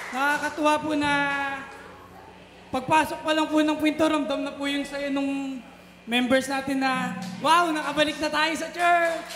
Nakakatuwa po na pagpasok pa lang po ng pinto, ramdam na po yung sayo nung members natin na, wow, nakabalik na tayo sa church!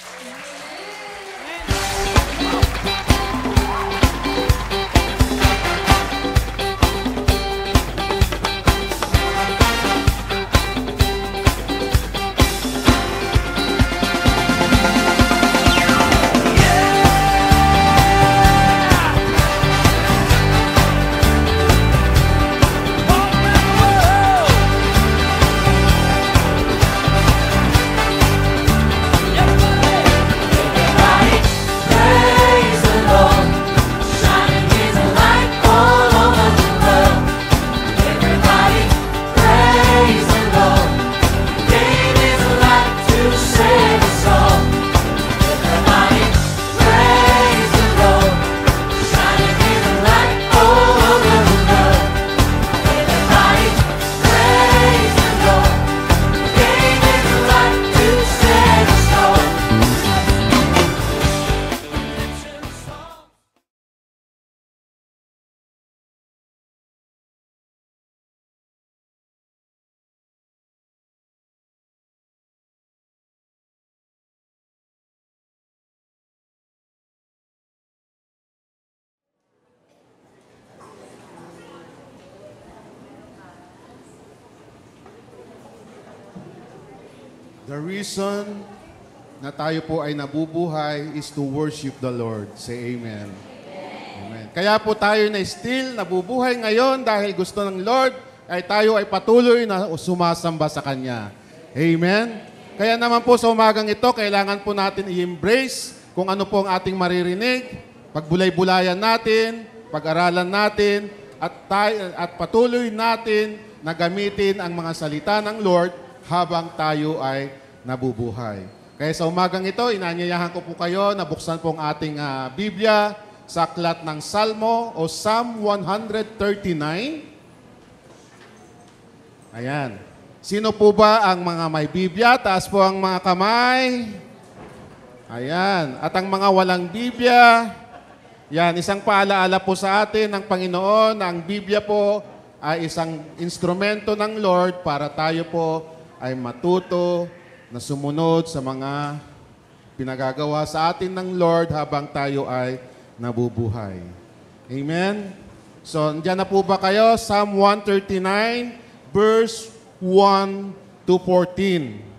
The reason na tayo po ay nabubuhay is to worship the Lord. Say amen. Amen. Kaya po tayo na still nabubuhay ngayon dahil gusto ng Lord ay tayo ay patuloy na sumasamba sa Kanya. Amen. Kaya naman po sa umagang ito, kailangan po natin i-embrace kung ano po ang ating maririnig, pagbulay-bulayan natin, pag-aralan natin, at patuloy natin na gamitin ang mga salita ng Lord habang tayo ay nabubuhay. Kaya sa umagang ito, inanyayahan ko po kayo na buksan po ang ating Biblia sa aklat ng Salmo o Psalm 139. Ayan. Sino po ba ang mga may Biblia? Taas po ang mga kamay. Ayan. At ang mga walang Biblia, yan, isang paalaala po sa atin ng Panginoon na ang Biblia po ay isang instrumento ng Lord para tayo po ay matuto na sumunod sa mga pinagagawa sa atin ng Lord habang tayo ay nabubuhay. Amen? So, andyan na po ba kayo? Psalm 139, verse 1 to 14.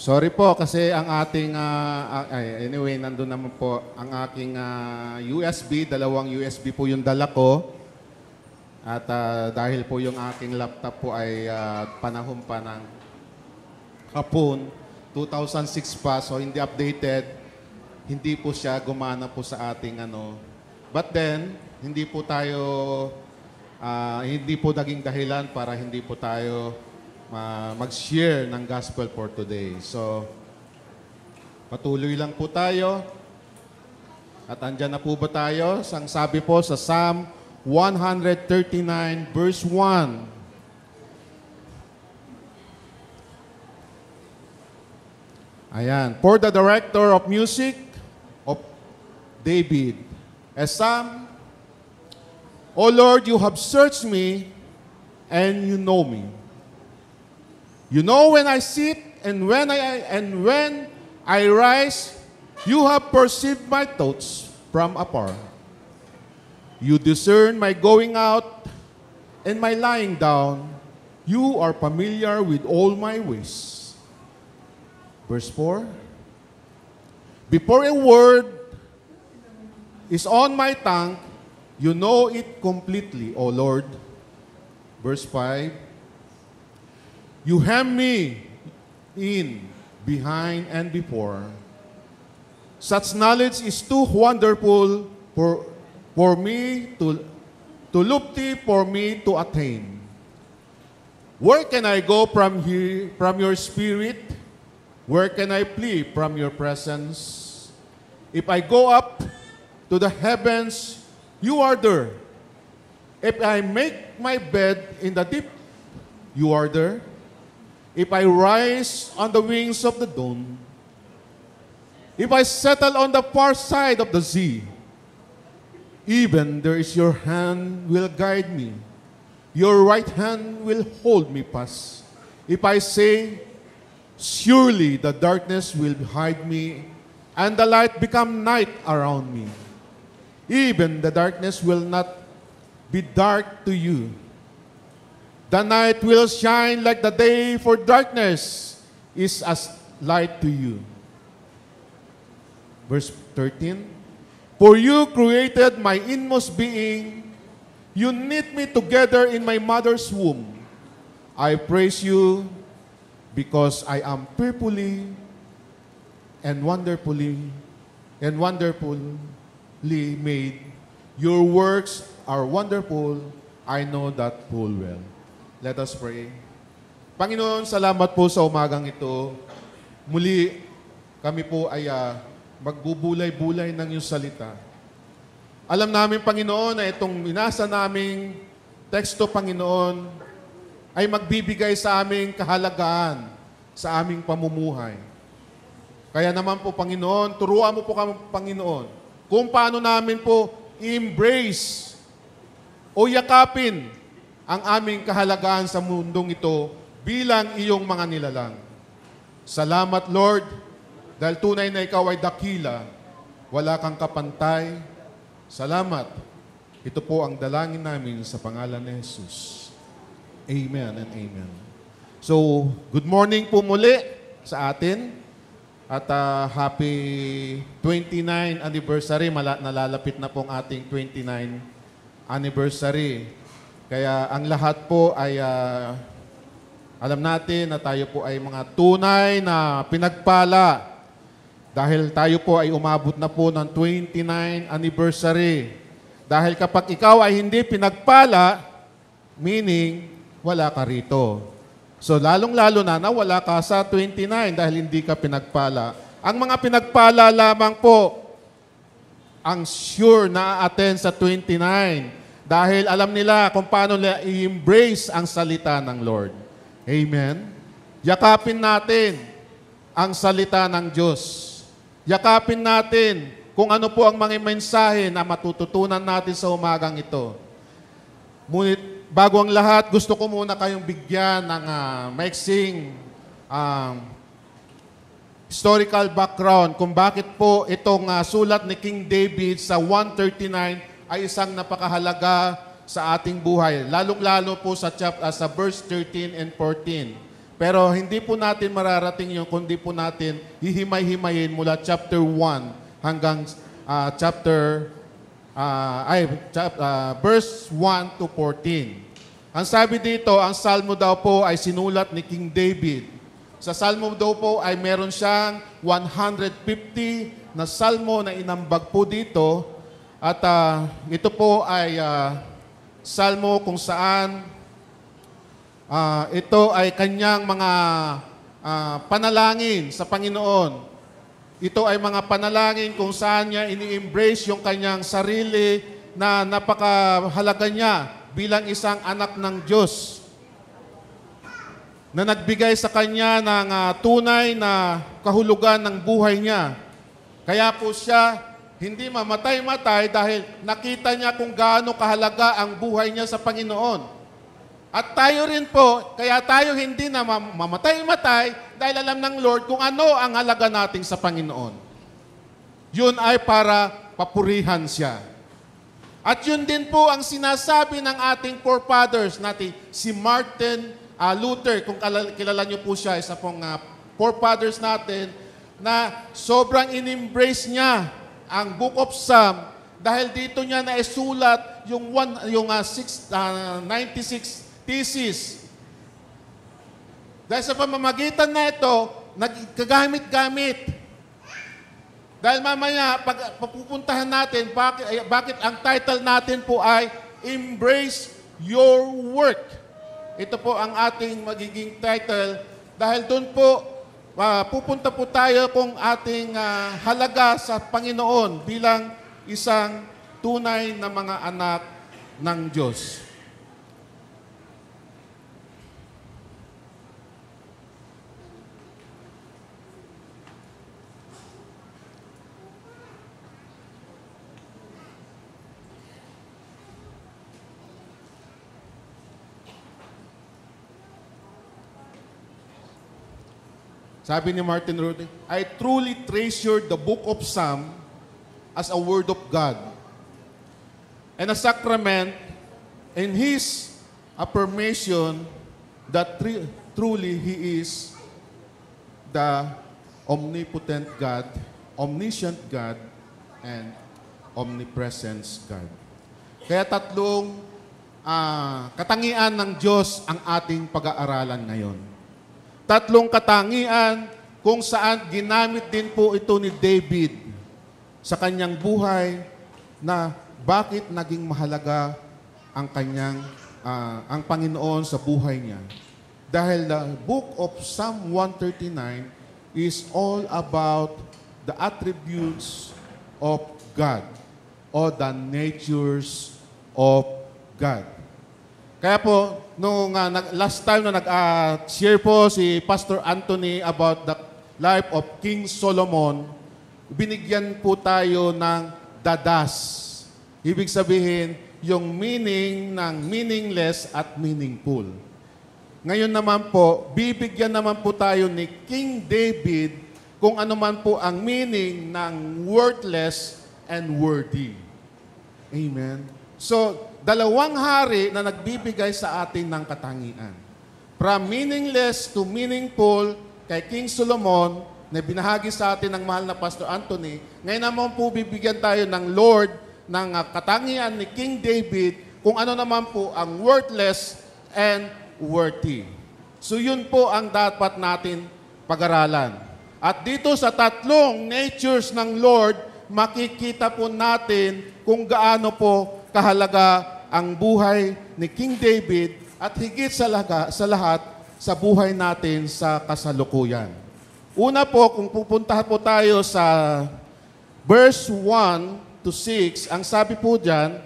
Sorry po kasi ang ating, anyway, nandun naman po ang aking USB, dalawang USB po yung dala ko. At dahil po yung aking laptop po ay panahon pa ng hapon, 2006 pa, so hindi updated, hindi po siya gumana po sa ating ano. But then, hindi po naging dahilan para hindi po tayo mag-share ng gospel for today. So, patuloy lang po tayo. At andyan na po ba tayo? Sang sabi po sa Psalm 139 verse 1. Ayan. For the director of music of David, a psalm, O Lord, you have searched me and you know me. You know when I sit and when I rise, you have perceived my thoughts from afar. You discern my going out and my lying down. You are familiar with all my ways. Verse 4. Before a word is on my tongue, you know it completely, O Lord. Verse 5. You hem me in, behind, and before. Such knowledge is too wonderful for me to lofty for me to attain. Where can I go from here, from your spirit? Where can I flee from your presence? If I go up to the heavens, you are there. If I make my bed in the deep, you are there. If I rise on the wings of the dawn, if I settle on the far side of the sea, even there is your hand will guide me. Your right hand will hold me fast. If I say, surely the darkness will hide me, and the light become night around me. Even the darkness will not be dark to you. The night will shine like the day, for darkness is as light to you. Verse 13, for you created my inmost being. You knit me together in my mother's womb. I praise you because I am fearfully and wonderfully made. Your works are wonderful. I know that full well. Let us pray. Panginoon, salamat po sa umagang ito. Muli, kami po ay magbubulay-bulay ng iyong salita. Alam namin, Panginoon, na itong minasa naming teksto, Panginoon, ay magbibigay sa aming kahalagaan sa aming pamumuhay. Kaya naman po, Panginoon, turuan mo po kami, Panginoon, kung paano namin po i-embrace o yakapin ang aming kahalagaan sa mundong ito bilang iyong mga nilalang. Salamat, Lord, dahil tunay na ikaw ay dakila, wala kang kapantay. Salamat. Ito po ang dalangin namin sa pangalan ni Jesus. Amen and amen. So, good morning po muli sa atin. At happy 29 anniversary. Nalalapit na pong ating 29 anniversary. Kaya ang lahat po ay alam natin na tayo po ay mga tunay na pinagpala. Dahil tayo po ay umabot na po ng 29 anniversary. Dahil kapag ikaw ay hindi pinagpala, meaning wala ka rito. So, lalong-lalo na wala ka sa 29 dahil hindi ka pinagpala. Ang mga pinagpala lamang po ang sure na attend sa 29 dahil alam nila kung paano nila i-embrace ang salita ng Lord. Amen? Yakapin natin ang salita ng Diyos. Yakapin natin kung ano po ang mga mensahe na matututunan natin sa umagang ito. Ngunit, bago ang lahat, gusto ko muna kayong bigyan ng maiksing historical background kung bakit po itong sulat ni King David sa 139 ay isang napakahalaga sa ating buhay. Lalong-lalo po sa verse 13 and 14. Pero hindi po natin mararating yun kundi po natin hihimay-himayin mula chapter 1 hanggang verse 1 to 14. Ang sabi dito, ang salmo daw po ay sinulat ni King David. Sa salmo daw po ay meron siyang 150 na salmo na inambag po dito. At ito po ay salmo kung saan ito ay kanyang mga panalangin sa Panginoon. Ito ay mga panalangin kung saan niya ini-embrace yung kanyang sarili na napakahalaga niya bilang isang anak ng Diyos na nagbigay sa kanya ng tunay na kahulugan ng buhay niya. Kaya po siya hindi mamatay-matay dahil nakita niya kung gaano kahalaga ang buhay niya sa Panginoon. At tayo rin po, kaya tayo hindi na mamatay-matay dahil alam ng Lord kung ano ang halaga natin sa Panginoon. Yun ay para papurihan siya. At yun din po ang sinasabi ng ating forefathers natin, si Martin Luther, kung kilala niyo po siya, isa pong forefathers natin, na sobrang in-embrace niya ang Book of Psalm dahil dito niya naisulat yung 96 thesis. Dahil sa pamamagitan na ito, nagkagamit-gamit. Dahil mamaya, pag papupuntahan natin, bakit ang title natin po ay Embrace Your Work. Ito po ang ating magiging title. Dahil doon po, pupunta po tayo kung ating halaga sa Panginoon bilang isang tunay na mga anak ng Diyos. Sabi ni Martin Luther, I truly treasured the book of Psalm as a word of God and a sacrament in His affirmation that truly He is the omnipotent God, omniscient God, and omnipresent God. Kaya tatlong katangian ng Diyos ang ating pag-aaralan ngayon. Tatlong katangian kung saan ginamit din po ito ni David sa kanyang buhay na bakit naging mahalaga ang kanyang ang Panginoon sa buhay niya. Dahil the book of Psalm 139 is all about the attributes of God or the natures of God. Kaya po, nung last time na nag-share po si Pastor Anthony about the life of King Solomon, binigyan po tayo ng dadas. Ibig sabihin, yung meaning ng meaningless at meaningful. Ngayon naman po, bibigyan naman po tayo ni King David kung ano man po ang meaning ng worthless and worthy. Amen. So, dalawang hari na nagbibigay sa atin ng katangian. From meaningless to meaningful kay King Solomon na binahagi sa atin ng mahal na Pastor Anthony. Ngayon naman po bibigyan tayo ng Lord ng katangian ni King David kung ano naman po ang worthless and worthy. So yun po ang dapat natin pag-aralan. At dito sa tatlong natures ng Lord, makikita po natin kung gaano po kahalaga ang buhay ni King David at higit sa lahat sa buhay natin sa kasalukuyan. Una po, kung pupunta po tayo sa verse 1 to 6, ang sabi po dyan,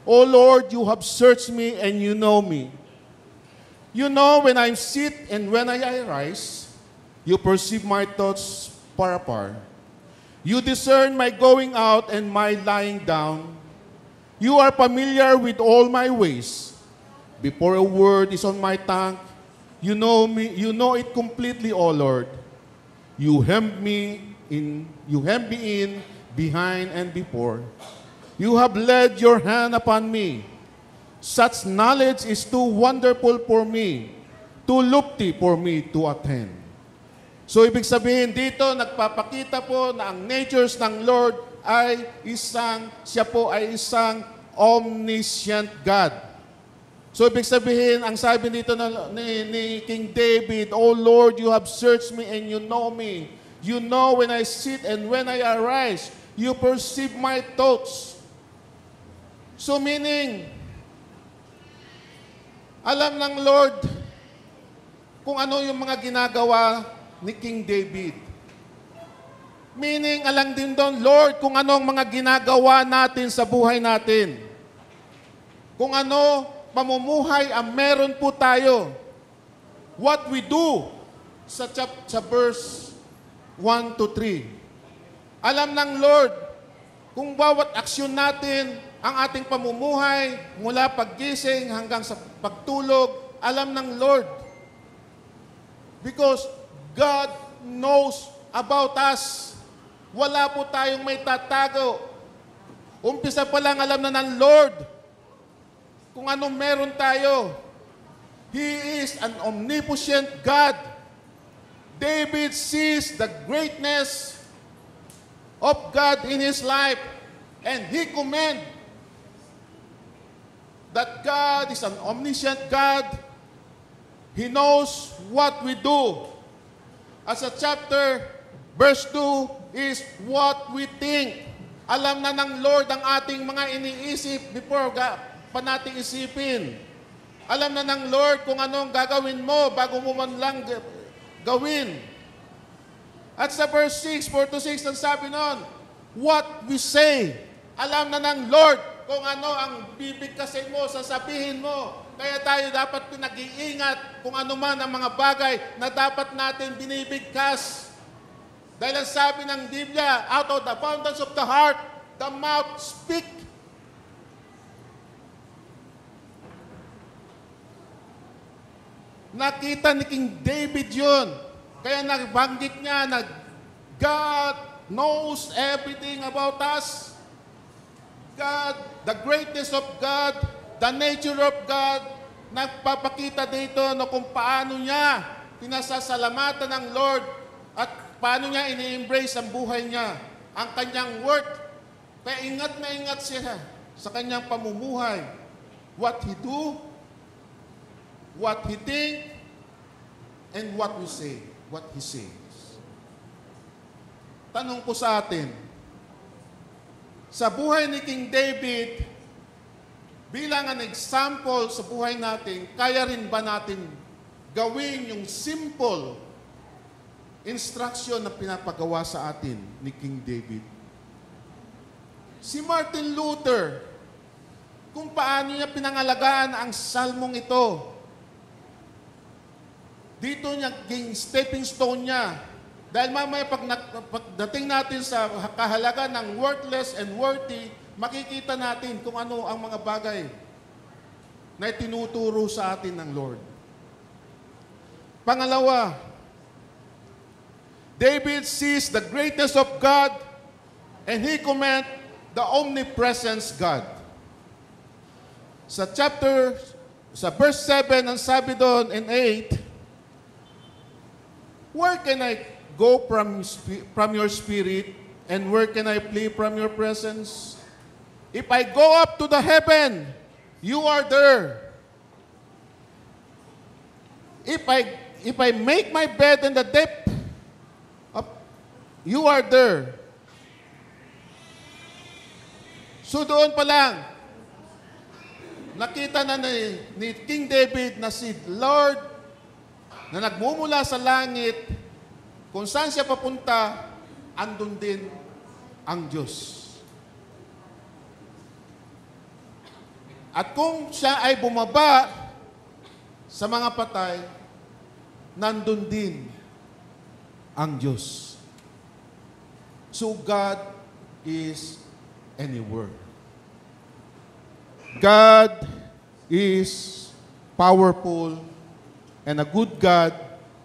O Lord, you have searched me and you know me. You know when I sit and when I rise, you perceive my thoughts far apart. You discern my going out and my lying down. You are familiar with all my ways. Before a word is on my tongue, you know me, you know it completely, O Lord. You hem me in, behind and before. You have laid your hand upon me. Such knowledge is too wonderful for me, too lofty for me to attain. So ibig sabihin dito, nagpapakita po na ang natures ng Lord ay siya po ay isang omniscient God. So ibig sabihin, ang sabi dito ni King David, O Lord, you have searched me and you know me. You know when I sit and when I arise. You perceive my thoughts. So meaning, alam ng Lord kung ano yung mga ginagawa ni King David. Meaning, alam din doon, Lord, kung ano ang mga ginagawa natin sa buhay natin. Kung ano, pamumuhay ang meron po tayo. What we do sa verse 1 to 3. Alam ng Lord kung bawat aksyon natin, ang ating pamumuhay, mula paggising hanggang sa pagtulog, alam ng Lord. Because God knows about us. Wala po tayong may tatago. Umpisa pa lang alam na ng Lord kung anong meron tayo. He is an omnipotent God. David sees the greatness of God in his life and he commend that God is an omniscient God. He knows what we do. As a chapter, verse 2, is what we think. Alam na ng Lord ang ating mga iniisip before pa nating isipin. Alam na ng Lord kung anong gagawin mo bago mo man lang gawin. At sa verse 6, 4 to 6, ang sabi nun, what we say, alam na ng Lord kung ano ang bibigkasin mo, sasabihin mo. Kaya tayo dapat pinag-iingat kung ano man ang mga bagay na dapat natin binibigkas. Dahil ang sabi ng Biblia, out of the abundance of the heart, the mouth speak. Nakita ni King David yun. Kaya nagbanggit niya na God knows everything about us. God, the greatness of God, the nature of God, nagpapakita dito no kung paano niya pinasasalamatan ng Lord at paano niya ini-embrace ang buhay niya, ang kanyang work. Kaya ingat na ingat siya sa kanyang pamumuhay. What he do, what he think, and what we say, what he says. Tanong ko sa atin, sa buhay ni King David, bilang an example sa buhay natin, kaya rin ba natin gawin yung simple instruction na pinapagawa sa atin ni King David? Si Martin Luther, kung paano niya pinangalagaan ang salmong ito, dito niya ging stepping stone niya. Dahil mamaya pagdating natin sa kahalaga ng worthless and worthy, makikita natin kung ano ang mga bagay na itinuturo sa atin ng Lord. Pangalawa, David sees the greatness of God and he commend the omnipresence God. Sa verse 7, ang sabi doon in 8, where can I go from your spirit, and where can I flee from your presence? If I go up to the heaven, you are there. If I make my bed in the depth, you are there. So doon pa lang, nakita na ni King David na si Lord na nagmumula sa langit, kung saan siya papunta, andun din ang Diyos. At kung siya ay bumaba sa mga patay, nandun din ang Diyos. So God is anywhere. God is powerful and a good God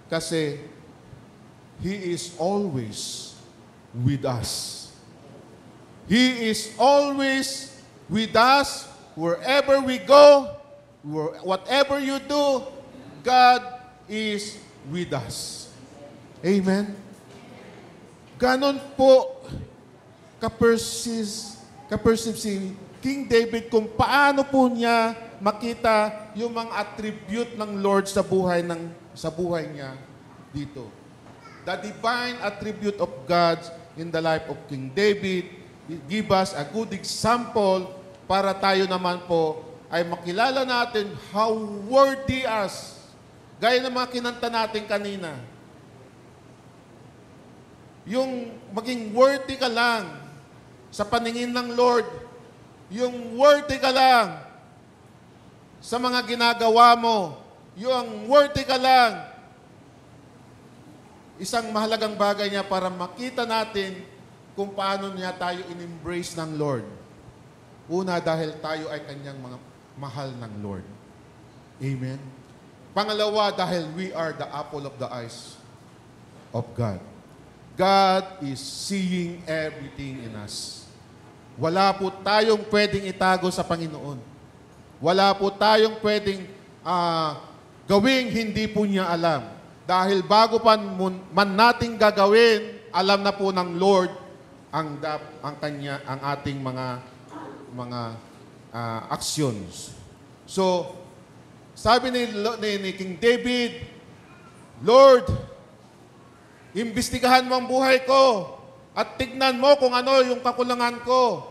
kasi He is always with us. He is always with us wherever we go, whatever you do, God is with us. Amen? Ganon po kaperceive si King David kung paano po niya makita yung mga attribute ng Lord sa buhay niya dito. The divine attribute of God in the life of King David give us a good example para tayo naman po ay makilala natin how worthy us. Gaya ng mga kinanta natin kanina. Yung maging worthy ka lang sa paningin ng Lord. Yung worthy ka lang sa mga ginagawa mo. Yung worthy ka lang. Isang mahalagang bagay niya para makita natin kung paano niya tayo in-embrace ng Lord. Una, dahil tayo ay kanyang mga mahal ng Lord. Amen? Pangalawa, dahil we are the apple of the eyes of God. God is seeing everything in us. Wala po tayong pwedeng itago sa Panginoon. Wala po tayong pwedeng gawing hindi po niya alam. Dahil bago man nating gagawin, alam na po ng Lord ang ating mga actions. So, sabi ni King David, Lord, imbestigahan mo ang buhay ko at tignan mo kung ano yung kakulangan ko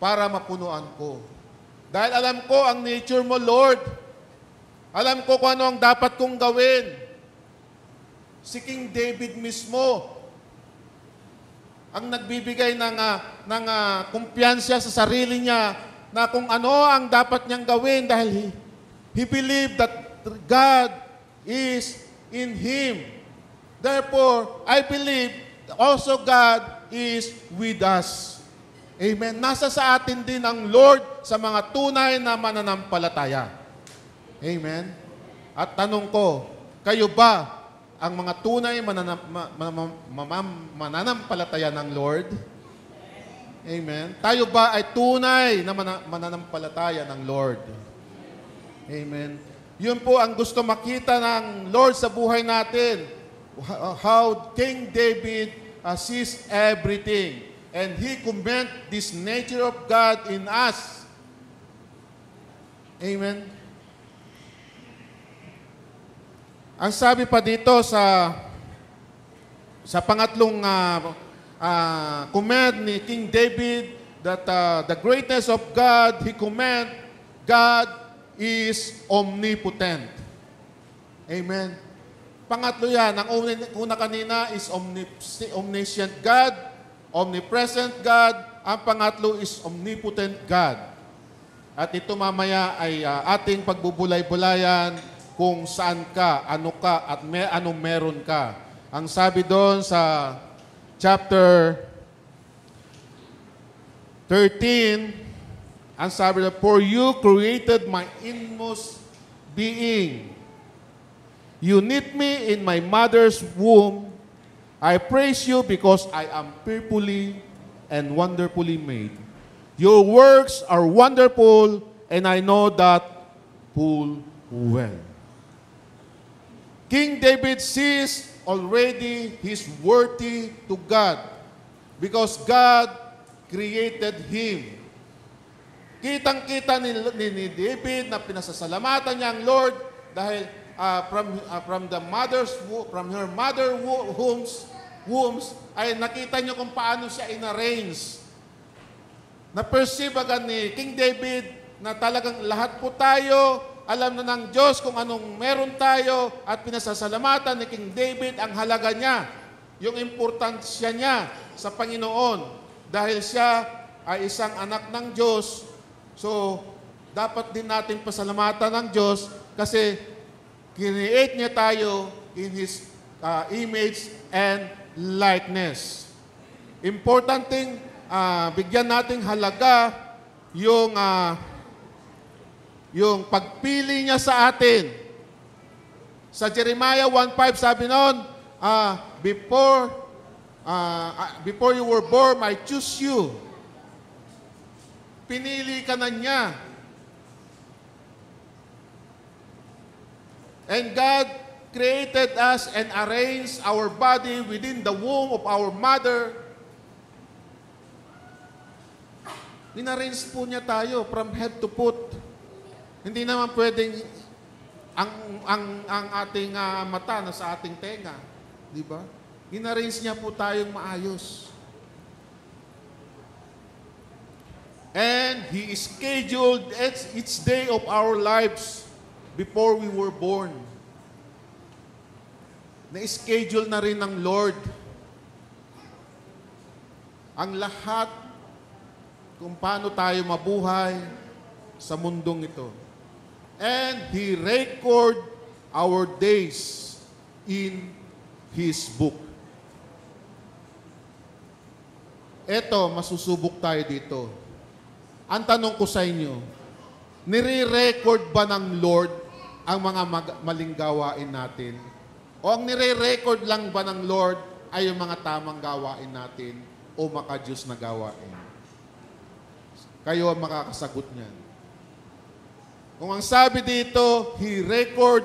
para mapunuan ko. Dahil alam ko ang nature mo, Lord. Alam ko kung ano ang dapat kong gawin. Si King David mismo, ang nagbibigay ng kumpiyansa sa sarili niya na kung ano ang dapat niyang gawin dahil he believed that God is in him. Therefore, I believe also God is with us. Amen. Nasa sa atin din ang Lord sa mga tunay na mananampalataya. Amen. At tanong ko, kayo ba ang mga tunay mananampalataya ng Lord? Amen. Tayo ba ay tunay na mananampalataya ng Lord? Amen. Yun po ang gusto makita ng Lord sa buhay natin. How King David sees everything. And he commend this nature of God in us. Amen. Ang sabi pa dito sa pangatlong command ni King David that the greatness of God, he command, God is omnipotent. Amen. Pangatlo yan. Ang una kanina is omniscient God, omnipresent God. Ang pangatlo is omnipotent God. At ito mamaya ay ating pagbubulay-bulayan kung saan ka, ano ka, at anong meron ka. Ang sabi doon sa chapter 13, ang sabi na, for you created my inmost being. You knit me in my mother's womb. I praise you because I am fearfully and wonderfully made. Your works are wonderful, and I know that full well. King David sees already he's worthy to God because God created him. Kitang-kita ni David na pinasasalamatan niya ang Lord dahil from her mother wombs ay nakita niyo kung paano siya inarrange. Na-perceive agad ni King David na talagang lahat po tayo alam na ng Diyos kung anong meron tayo at pinasasalamatan ni King David ang halaga niya, yung importansya niya sa Panginoon dahil siya ay isang anak ng Diyos. So, dapat din natin pasalamatan ng Diyos kasi create niya tayo in His image and likeness. Importanteng bigyan nating halaga yung pagpili niya sa atin. Sa Jeremiah 1:5 sabi noon, before you were born, I choose you. Pinili ka na niya. And God created us and arranged our body within the womb of our mother. Inarrange po niya tayo from head to foot. Hindi naman pwedeng ang ating mata na sa ating tenga. Di ba? Inarrange niya po tayong maayos. And He scheduled each day of our lives before we were born. Na-schedule na rin ng Lord ang lahat kung paano tayo mabuhay sa mundong ito. And He record our days in His book. Eto, masusubok tayo dito. Ang tanong ko sa inyo, nire-record ba ng Lord ang mga maling gawain natin? O ang nire-record lang ba ng Lord ay yung mga tamang gawain natin o maka-Diyos na gawain? Kayo ang makakasagot niyan. Kung ang sabi dito, He record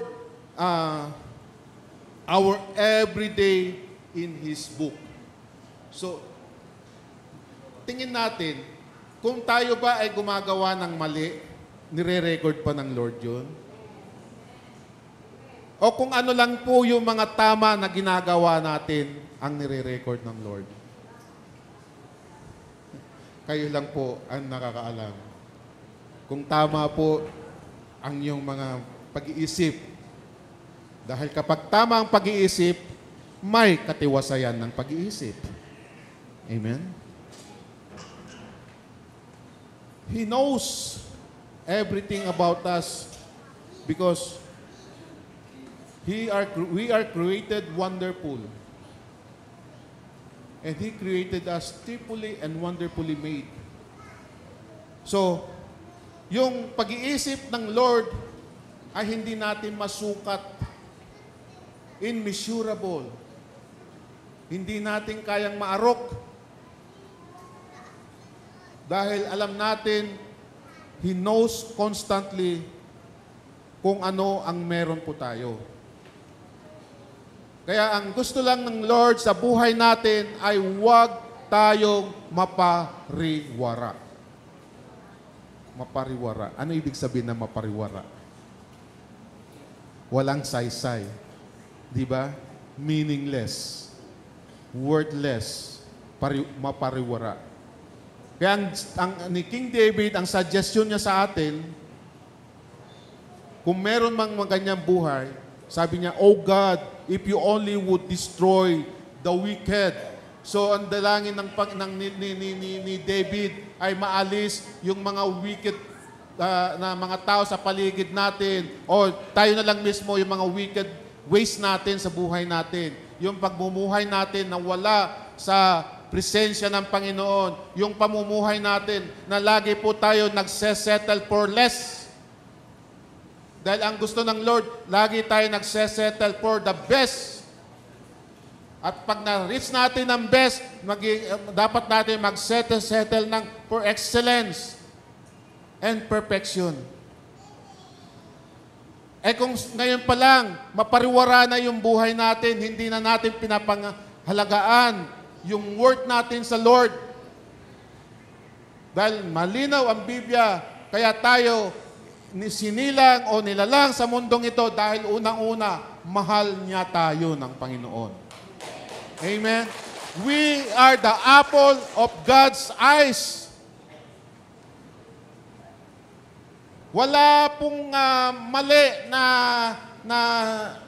our everyday in His book. So, tingin natin, kung tayo ba ay gumagawa ng mali, nire-record pa ng Lord yun? O kung ano lang po yung mga tama na ginagawa natin, ang nire-record ng Lord? Kayo lang po ang nakakaalam. Kung tama po ang iyong mga pag-iisip. Dahil kapag tama ang pag-iisip, may katiwasayan ng pag-iisip. Amen? He knows everything about us because we are created wonderful. And He created us fearfully and wonderfully made. So, yung pag-iisip ng Lord ay hindi natin masukat. Immeasurable. Hindi natin kayang maarok. Dahil alam natin, He knows constantly kung ano ang meron po tayo. Kaya ang gusto lang ng Lord sa buhay natin ay huwag tayong mapariwara. Mapariwara. Ano ibig sabihin ng mapariwara? Walang saysay. Di ba? Meaningless. Worthless. Mapariwara. Kaya ni King David, ang suggestion niya sa atin, kung meron mang maganyang buhay, sabi niya, "Oh God, if you only would destroy the wicked." So, ang dalangin ni David ay maalis yung mga wicked na mga tao sa paligid natin o tayo na lang mismo yung mga wicked ways natin sa buhay natin. Yung pagmumuhay natin na wala sa presensya ng Panginoon. Yung pamumuhay natin na lagi po tayo nagsesettle for less. Dahil ang gusto ng Lord, lagi tayo nagsesettle for the best. At pag na-reach natin ang best, dapat natin mag-settle for excellence and perfection. Eh kung ngayon pa lang, mapariwara na yung buhay natin, hindi na natin pinapangalagaan yung worth natin sa Lord. Dahil malinaw ang Biblia, kaya tayo sinilang o nilalang sa mundong ito dahil unang-una, mahal niya tayo ng Panginoon. Amen? We are the apple of God's eyes. Wala pong mali na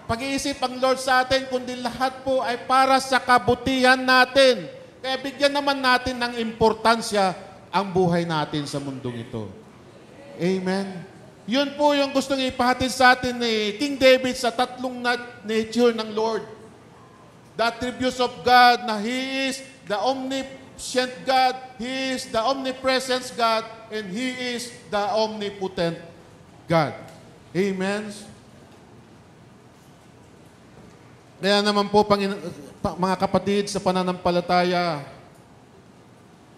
pag-iisip ang Lord sa atin, kundi lahat po ay para sa kabutihan natin. Kaya bigyan naman natin ng importansya ang buhay natin sa mundong ito. Amen? Yun po yung gustong ipahatid sa atin ni King David sa tatlong nature ng Lord. The attributes of God na He is the omniscient God, He is the omnipresent God, and He is the omnipotent God. Amen? Kaya naman po, mga kapatid, sa pananampalataya,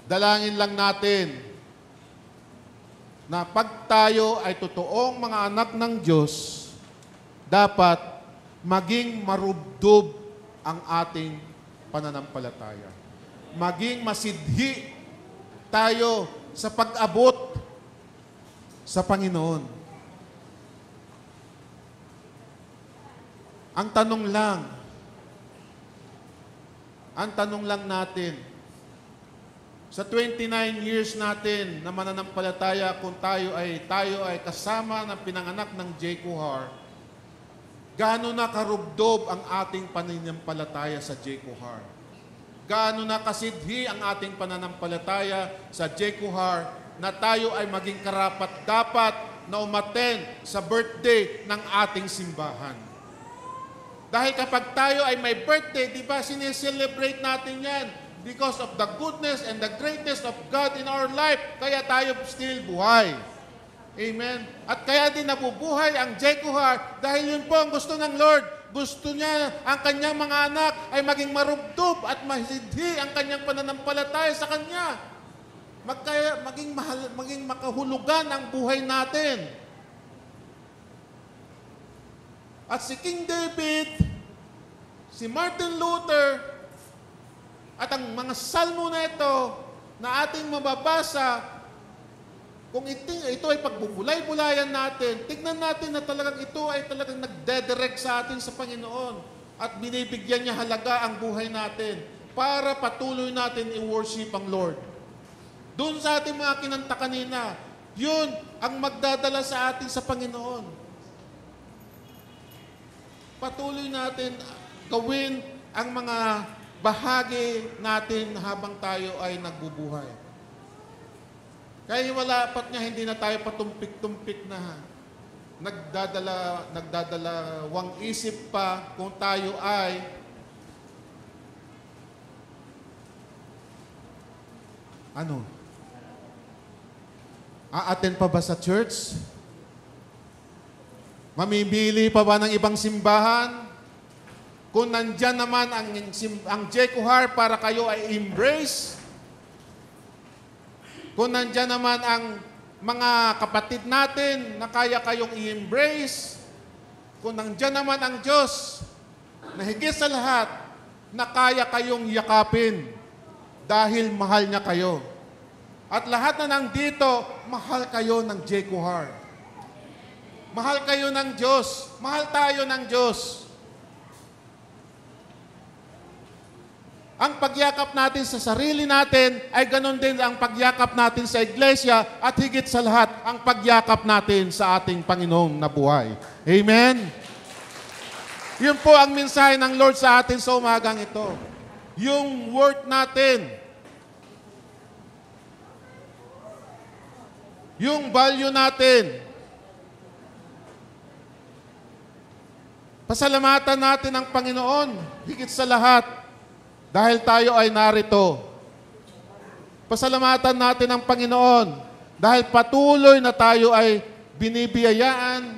dalangin lang natin na pag tayo ay totoong mga anak ng Diyos, dapat maging marubdob ang ating pananampalataya. Maging masidhi tayo sa pag-abot sa Panginoon. Ang tanong lang natin, sa 29 years natin na mananampalataya, kung tayo ay kasama ng pinanganak ng J. Kuhar, gaano na karubdob ang ating pananampalataya sa J. Kuhar? Gaano na kasidhi ang ating pananampalataya sa J. Kuhar na tayo ay maging karapat-dapat na umattend sa birthday ng ating simbahan? Dahil kapag tayo ay may birthday, di ba, sineselebrate natin yan because of the goodness and the greatness of God in our life. Kaya tayo still buhay. Amen? At kaya din nabubuhay ang J. Kuhar dahil yun po ang gusto ng Lord. Gusto niya ang kanyang mga anak ay maging marubdob at masidhi ang kanyang pananampalataya sa Kanya. Maging makahulugan ang buhay natin. At si King David, si Martin Luther, at ang mga salmo na ito na ating mababasa, kung ito ay pagbubulay-bulayan natin, tignan natin na talagang ito ay talagang nagdedirect sa atin sa Panginoon at binibigyan niya halaga ang buhay natin para patuloy natin i-worship ang Lord. Doon sa ating mga kinanta kanina, yun ang magdadala sa atin sa Panginoon. Patuloy natin gawin ang mga bahagi natin habang tayo ay nagbubuhay. Kaya wala pat nga hindi na tayo patumpik-tumpik na nagdadalawang isip pa kung tayo ay a-attend pa ba sa church? Mamimili pa ba ng ibang simbahan? Kung nandyan naman ang Jekuhar para kayo ay embrace, kung nandyan naman ang mga kapatid natin na kaya kayong i-embrace, kung nandyan naman ang Diyos na higit sa lahat na kaya kayong yakapin dahil mahal niya kayo. At lahat na nandito, mahal kayo ng Jekuhar. Mahal kayo ng Diyos. Mahal tayo ng Diyos. Ang pagyakap natin sa sarili natin ay ganon din ang pagyakap natin sa iglesia at higit sa lahat, ang pagyakap natin sa ating Panginoong na buhay. Amen? Yun po ang mensahe ng Lord sa atin sa umagang ito. Yung worth natin, yung value natin, pasalamatan natin ang Panginoon higit sa lahat. Dahil tayo ay narito. Pasalamatan natin ang Panginoon dahil patuloy na tayo ay binibiyayaan,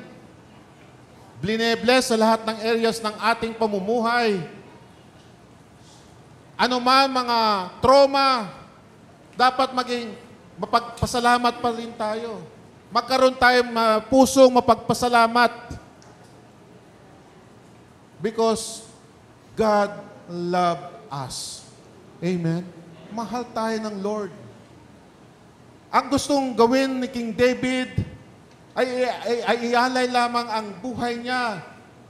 blinebless sa lahat ng areas ng ating pamumuhay. Ano man mga trauma, dapat maging mapagpasalamat pa rin tayo. Magkaroon tayong pusong mapagpasalamat. Because God loves us. Amen? Mahal tayo ng Lord. Ang gustong gawin ni King David ay ialay lamang ang buhay niya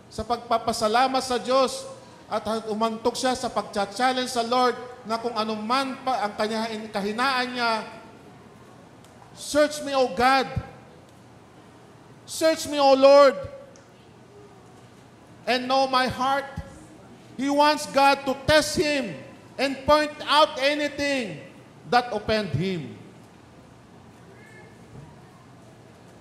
sa pagpapasalamat sa Diyos at umantok siya sa pagcha-challenge sa Lord na kung anuman pa ang kanyang kahinaan niya, search me, O God. Search me, O Lord, and know my heart. He wants God to test him and point out anything that offend him.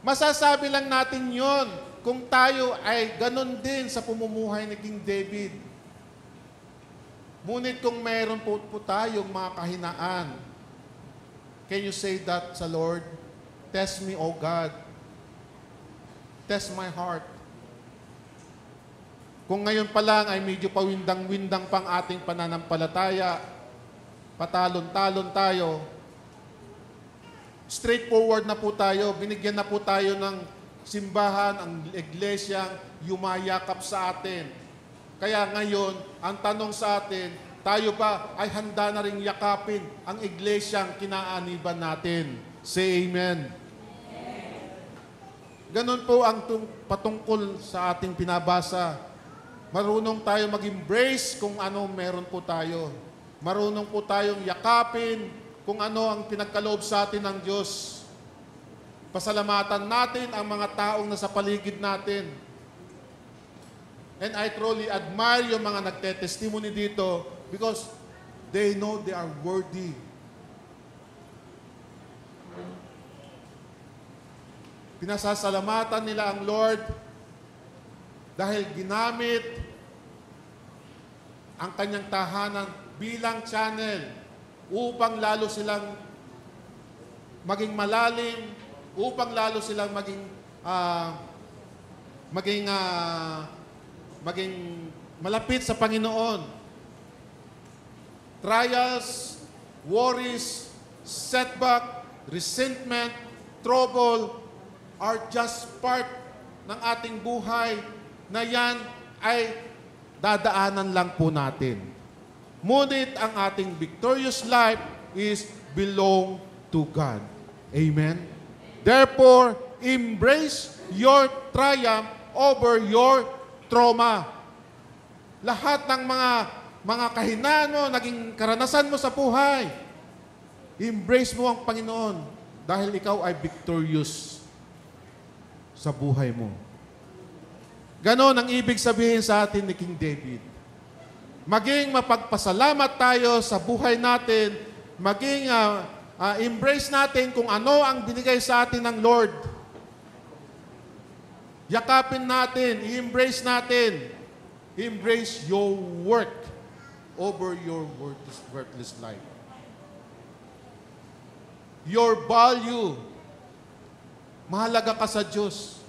Masasabi lang natin yon kung tayo ay ganun din sa pumumuhay ni King David. Ngunit kung meron po tayong mga kahinaan, can you say that sa Lord? Test me, O God. Test my heart. Kung ngayon pa lang ay medyo pawindang-windang pang ating pananampalataya, patalon-talon tayo, straightforward na po tayo, binigyan na po tayo ng simbahan, ang iglesia, yumayakap sa atin. Kaya ngayon, ang tanong sa atin, tayo ba ay handa na rin yakapin ang iglesyang kinaaniban natin? Say amen. Ganon po ang patungkol sa ating pinabasa. Marunong tayo mag-embrace kung ano meron po tayo. Marunong po tayong yakapin kung ano ang pinagkaloob sa atin ng Diyos. Pasalamatan natin ang mga taong nasa paligid natin. And I truly admire yung mga nagte-testimony dito because they know they are worthy. Pinasasalamatan nila ang Lord dahil ginamit ang kanyang tahanan bilang channel upang lalo silang maging malalim, upang lalo silang maging malapit sa Panginoon. Trials, worries, setback, resentment, trouble are just part ng ating buhay na yan ay dadaanan lang po natin. Ngunit ang ating victorious life is belong to God. Amen? Therefore, embrace your triumph over your trauma. Lahat ng mga kahinaan mo, naging karanasan mo sa buhay, embrace mo ang Panginoon dahil ikaw ay victorious sa buhay mo. Ganon ang ibig sabihin sa atin ni King David. maging mapagpasalamat tayo sa buhay natin, maging embrace natin kung ano ang binigay sa atin ng Lord. Yakapin natin, i-embrace natin. Embrace your work over your worthless life. Your value. Mahalaga ka sa Diyos.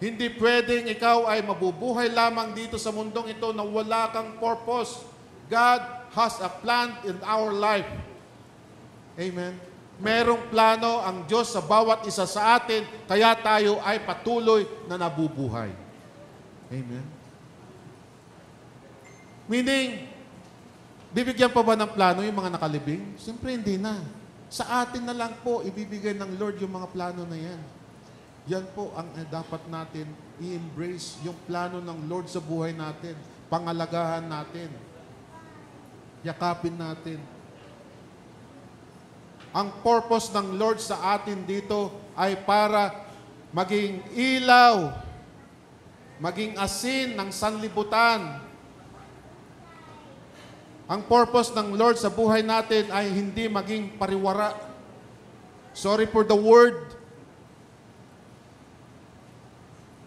Hindi pwedeng ikaw ay mabubuhay lamang dito sa mundong ito na wala kang purpose. God has a plan in our life. Amen. Merong plano ang Diyos sa bawat isa sa atin, kaya tayo ay patuloy na nabubuhay. Amen. Meaning, bibigyan pa ba ng plano yung mga nakalibing? Siyempre hindi na. Sa atin na lang po, ibibigay ng Lord yung mga plano na yan. Yan po ang dapat natin i-embrace, yung plano ng Lord sa buhay natin. Pangalagahan natin. Yakapin natin. Ang purpose ng Lord sa atin dito ay para maging ilaw, maging asin ng sanlibutan. Ang purpose ng Lord sa buhay natin ay hindi maging pariwara. Sorry for the word.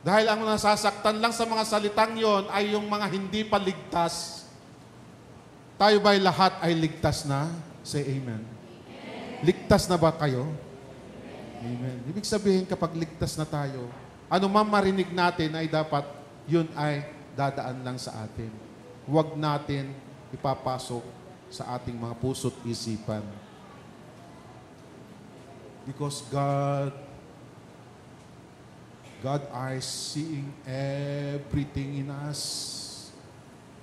Dahil ang nasasaktan lang sa mga salitang yon ay yung mga hindi pa ligtas. Tayo ba'y lahat ay ligtas na? Say amen. Ligtas na ba kayo? Amen. Ibig sabihin kapag ligtas na tayo, ano man marinig natin ay dapat yun ay dadaan lang sa atin. Huwag natin ipapasok sa ating mga puso't isipan. Because God is seeing everything in us.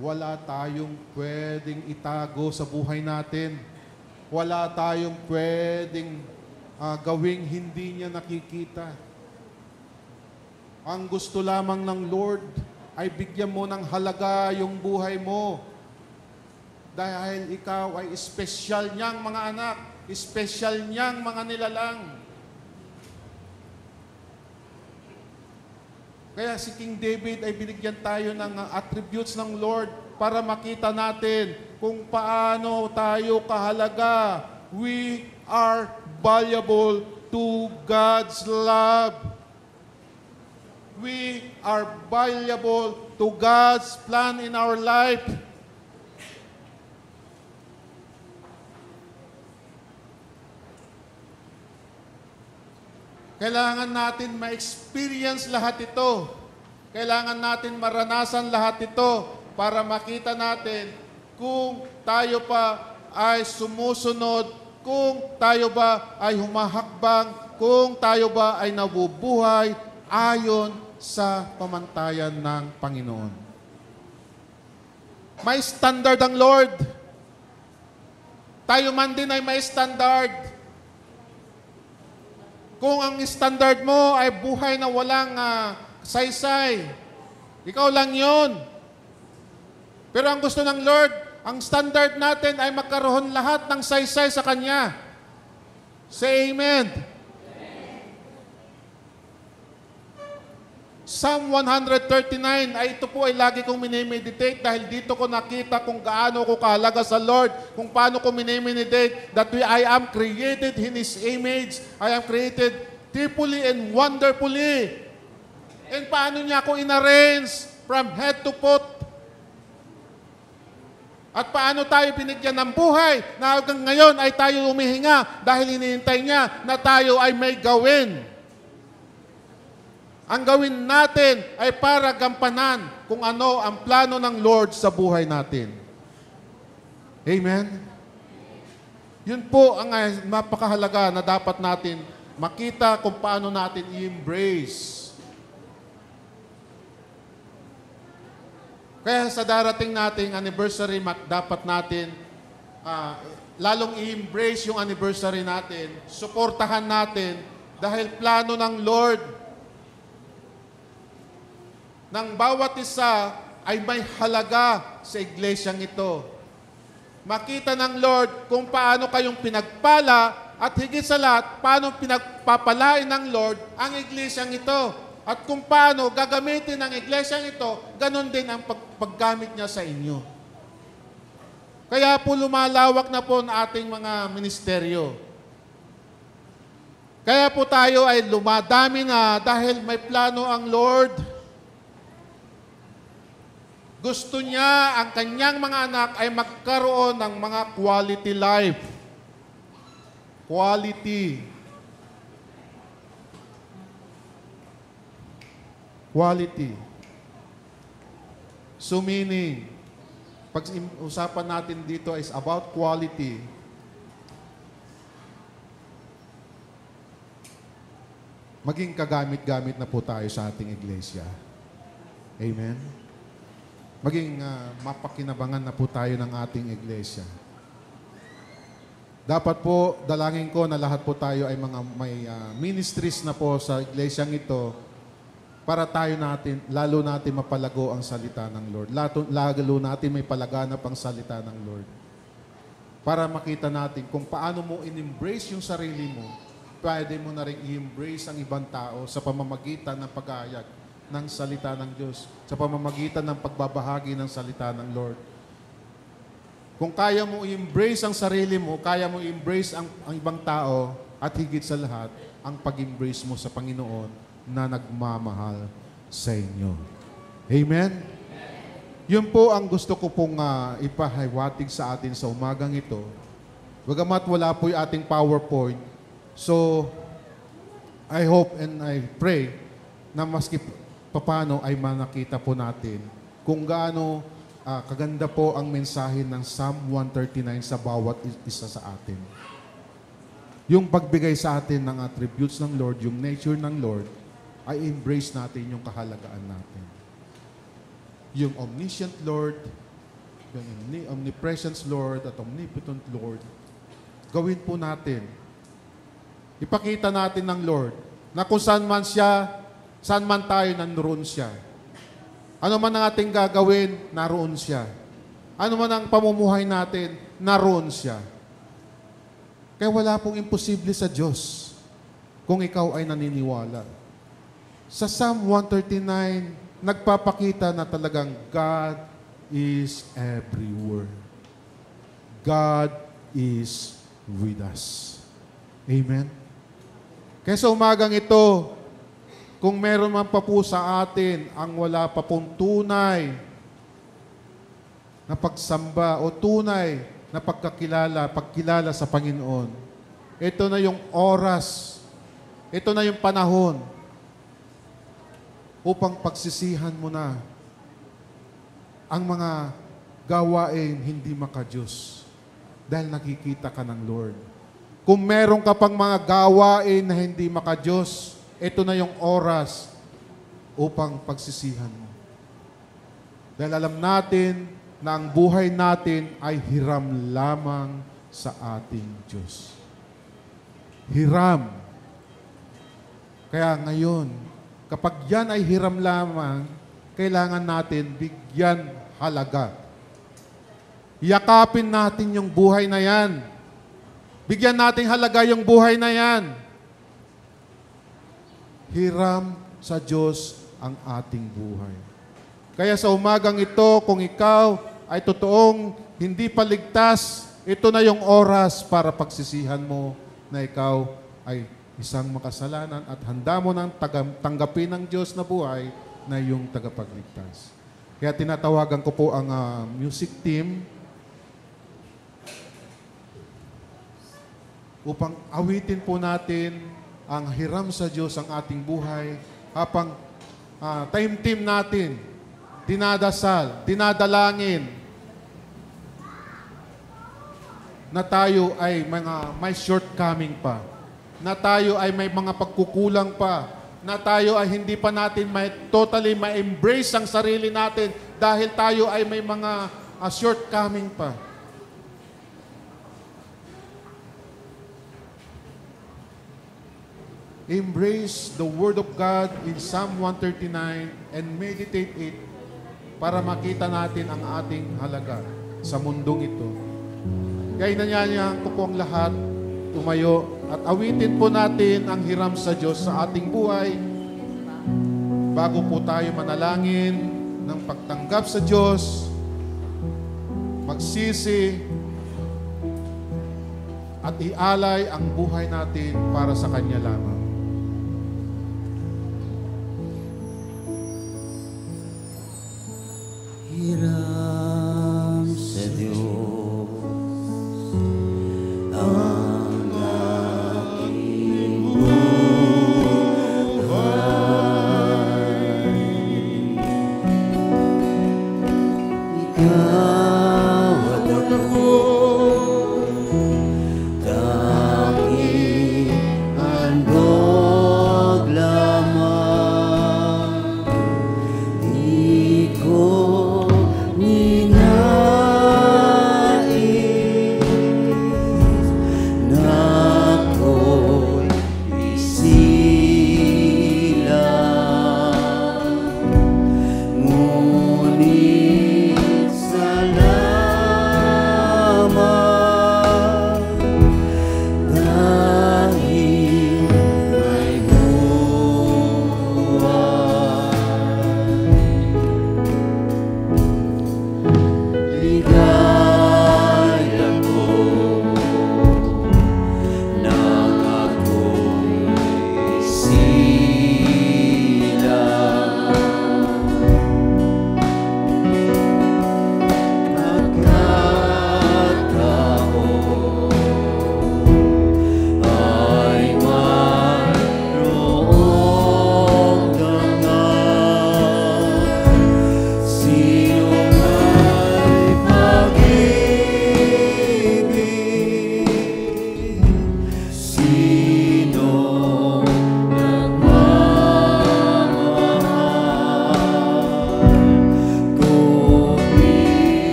Wala tayong pwedeng itago sa buhay natin. Wala tayong pwedeng gawing hindi niya nakikita. Ang gusto lamang ng Lord ay bigyan mo ng halaga yung buhay mo. Dahil ikaw ay espesyal niyang mga anak, espesyal niyang mga nilalang. Kaya si King David ay binigyan tayo ng attributes ng Lord para makita natin kung paano tayo kahalaga. We are valuable to God's love. We are valuable to God's plan in our life. Kailangan natin ma-experience lahat ito. Kailangan natin maranasan lahat ito para makita natin kung tayo pa ay sumusunod, kung tayo ba ay humahakbang, kung tayo ba ay nabubuhay ayon sa pamantayan ng Panginoon. May standard ang Lord. Tayo man din ay may standard. Kung ang standard mo ay buhay na walang saysay, ikaw lang yon. Pero ang gusto ng Lord, ang standard natin ay magkaroon lahat ng saysay sa Kanya. Say amen. Psalm 139, ay ito po ay lagi kong minimeditate dahil dito ko nakita kung gaano ko kahalaga sa Lord, kung paano ko minimeditate that I am created in His image, I am created fearfully and wonderfully. And paano niya ako inarrange from head to foot? At paano tayo binigyan ng buhay na hanggang ngayon ay tayo humihinga dahil hinihintay niya na tayo ay may gawin. Ang gawin natin ay para gampanan kung ano ang plano ng Lord sa buhay natin. Amen? Yun po ang napakahalaga na dapat natin makita kung paano natin i-embrace. Kaya sa darating nating anniversary, dapat natin lalong i-embrace yung anniversary natin, suportahan natin dahil plano ng Lord ng bawat isa ay may halaga sa iglesyang ito. Makita ng Lord kung paano kayong pinagpala at higit sa lahat, paano pinagpapalain ng Lord ang iglesyang ito. at kung paano gagamitin ng iglesyang ito, ganon din ang paggamit niya sa inyo. Kaya po lumalawak na po ang ating mga ministeryo. Kaya po tayo ay lumadami na dahil may plano ang Lord. Gusto niya ang kanyang mga anak ay magkaroon ng mga quality life. Quality. So meaning, pag usapan natin dito is about quality. Maging kagamit-gamit na po tayo sa ating iglesia. Amen? Maging mapakinabangan na po tayo ng ating iglesia. Dapat po, dalangin ko na lahat po tayo ay mga may ministries na po sa iglesyang ito para tayo lalo natin mapalago ang salita ng Lord. Lalo natin may palaganap ang salita ng Lord. Para makita natin kung paano mo in-embrace yung sarili mo, pwede mo na rin i-embrace ang ibang tao sa pamamagitan ng pag-aayag ng salita ng Diyos, sa pamamagitan ng pagbabahagi ng salita ng Lord. Kung kaya mo i-embrace ang sarili mo, kaya mo i-embrace ang ibang tao, at higit sa lahat, ang pag-embrace mo sa Panginoon na nagmamahal sa inyo. Amen? Yun po ang gusto ko pong ipahiwatig sa atin sa umagang ito. Bagamat wala po yung ating PowerPoint, so I hope and I pray na maski papano ay manakita po natin kung gaano kaganda po ang mensahe ng Psalm 139 sa bawat isa sa atin. Yung pagbigay sa atin ng attributes ng Lord, yung nature ng Lord, ay embrace natin yung kahalagaan natin. Yung omniscient Lord, yung omnipresence Lord at omnipotent Lord, gawin po natin. Ipakita natin ng Lord na kung saan man siya, saan man tayo, nanroon siya. Ano man ang ating gagawin, naroon siya. Ano man ang pamumuhay natin, naroon siya. Kaya wala pong imposible sa Diyos kung ikaw ay naniniwala. Sa Psalm 139, nagpapakita na talagang God is everywhere. God is with us. Amen? Kaya sa umagang ito, kung meron man pa po sa atin ang wala pa pong tunay na pagsamba o tunay na pagkilala sa Panginoon, ito na yung oras, ito na yung panahon upang pagsisihan mo na ang mga gawain hindi maka-Diyos dahil nakikita ka ng Lord. Kung meron ka pang mga gawain na hindi maka-Diyos, ito na yung oras upang pagsisihan mo. Dahil alam natin na ang buhay natin ay hiram lamang sa ating Diyos. Hiram. Kaya ngayon, kapag yan ay hiram lamang, kailangan natin bigyan halaga. Yakapin natin yung buhay na yan. Bigyan natin halaga yung buhay na yan. Hiram sa Diyos ang ating buhay. Kaya sa umagang ito, kung ikaw ay totoong hindi paligtas, ito na yung oras para pagsisihan mo na ikaw ay isang makasalanan at handa mo nang tanggapin ng Diyos na buhay na yung tagapagligtas. Kaya tinatawagan ko po ang music team upang awitin po natin ang hiram sa Diyos ang ating buhay habang time team natin, dinadasal, dinadalangin na tayo ay may shortcoming pa, na tayo ay may mga pagkukulang pa, na tayo ay hindi pa natin totally ma-embrace ang sarili natin dahil tayo ay may mga shortcoming pa. Embrace the Word of God in Psalm 139 and meditate it para makita natin ang ating halaga sa mundong ito. Kaya inanyayahan ko po ang lahat tumayo at awitin po natin ang hiram sa Diyos sa ating buhay bago po tayo manalangin ng pagtanggap sa Diyos, magsisi, at ialay ang buhay natin para sa Kanya lamang. Hiram sa Diyos ang aking buhay. Ikaw at ako, tanging handog lamang. Di ko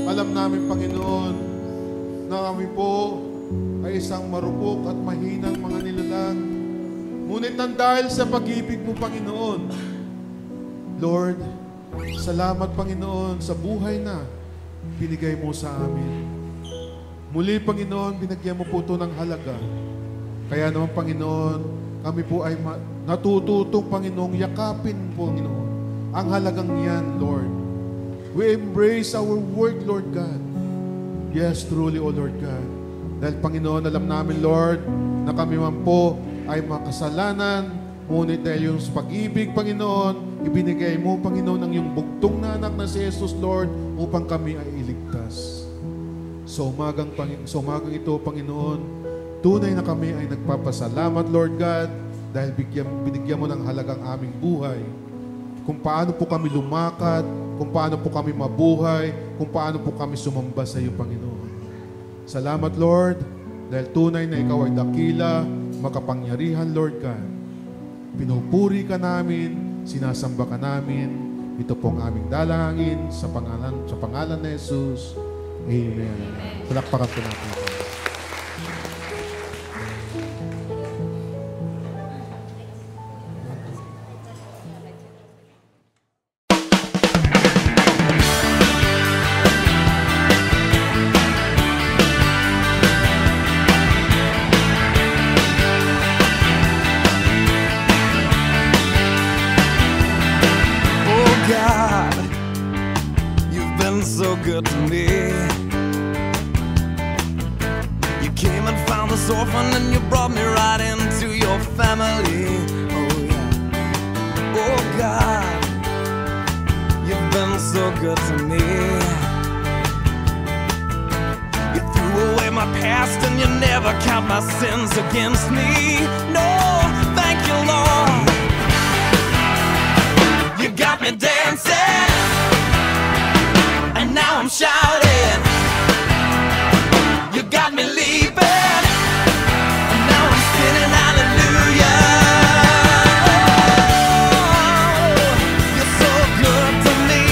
alam namin, Panginoon, na kami po ay isang marupok at mahinang mga nilalang. Ngunit nang dahil sa pag-ibig mo, Panginoon, Lord, salamat, Panginoon, sa buhay na binigay mo sa amin. Muli, Panginoon, binagyan mo po ito ng halaga. Kaya naman, Panginoon, kami po ay natututong, Panginoong, yakapin, Panginoon, ang halagang yan, Lord. We embrace our work, Lord God. Yes, truly, O Lord God. Dahil, Panginoon, alam namin, Lord, na kami man po ay makasalanan, ngunit dahil yung pag-ibig, Panginoon, ibinigay mo, Panginoon, ang iyong bugtong na anak na si Jesus, Lord, upang kami ay iligtas. Sa umagang ito, Panginoon, tunay na kami ay nagpapasalamat, Lord God, dahil binigyan mo ng halagang aming buhay. Kung paano po kami lumakad, kung paano po kami mabuhay, kung paano po kami sumamba sa iyo, Panginoon. Salamat, Lord, dahil tunay na ikaw ay dakila, makapangyarihan, Lord God. Pinupuri ka namin, sinasamba ka namin. Ito pong aming dalangin sa pangalan ni Jesus. Amen. Palakpakan po natin. So good to me. You came and found the was orphaned and you brought me right into your family. Oh yeah. Oh God, you've been so good to me. You threw away my past and you never count my sins against me. No, thank you, Lord. You got me dancing, and now I'm shouting. You got me leaping, and now I'm singing hallelujah. Oh, you're so good to me.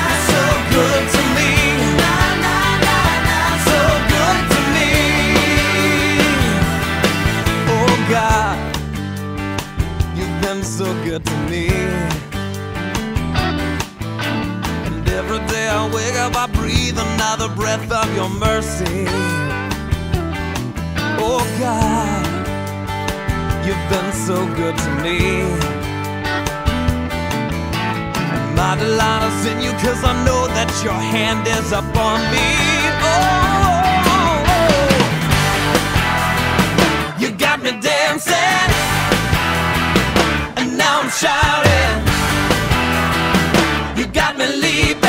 You're so good to me. So good to me. Oh God, you've been so good to me. And every day I wake up, I breathe another breath of your mercy. Oh God, you've been so good to me. And my delight is in you, 'cause I know that your hand is upon me. Oh, you got me dancing, and now I'm shouting. You got me leaping.